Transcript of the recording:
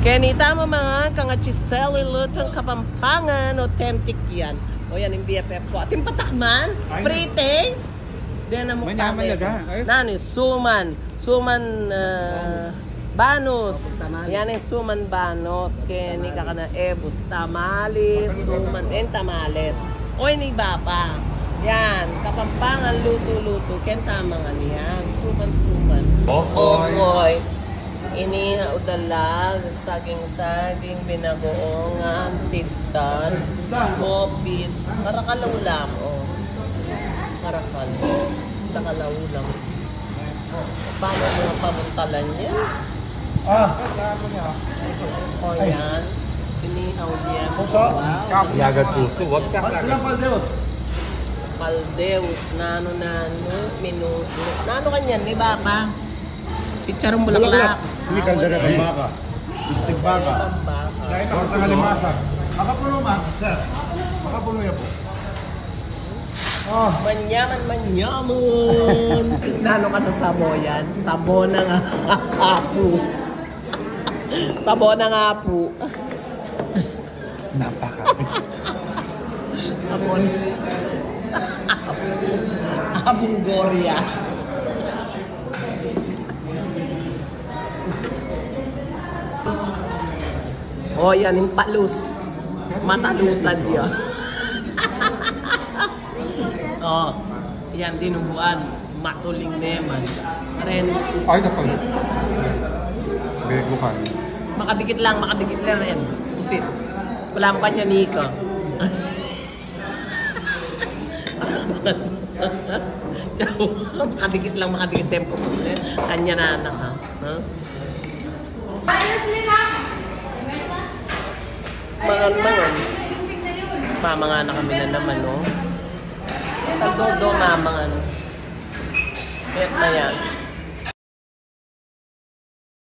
Kaya tama mga kangachiseli lutong Kapampangan, authentic yan. O yan yung BFF ko. Ating patakman, pre-taste. Then na mukha nani, suman banos. Yan yung suman banos. Kaya ni kakana ebus, tamales, suman, and tamales. O ni bapa. Yan, Kapampangan, luto-luto. Kaya tama nga niyan, suman. Okoy. Inihaw dalag, saging-saging, binagoongan, tintan, kopis, karakalaw lang, oh. Karakal, sakalaw lang. Paano mga pamuntalan niya? O yan, inihaw niya. Wow. Yagat puso, wag ka kagat. Paldeus, nano, minuto. Nano kanyan, di ba pa? Chicharong bulaklak. Ini kaldera ng baka. Istig baka. Torta kalimasa. Makapuno man, sir. Makapuno yan po. Manyaman. Nano ka na sabo yan? Sabo na nga apo. Sabo na nga apo. Napakapit. Sabon. Abong Goria. Oh, yan yung palus. Matalusan yun. Oh, yan dinubuan. Matuling neman. Ren. Ay, nakal. Begukan. Makadikit lang rin. Pusit. Walang pa niya, Nico. makadikit tempo. Kanya na anak, ha? Huh? Mangan. Mamanga na kami na naman, no? Sa dodo, mamangan. Kaya na yan.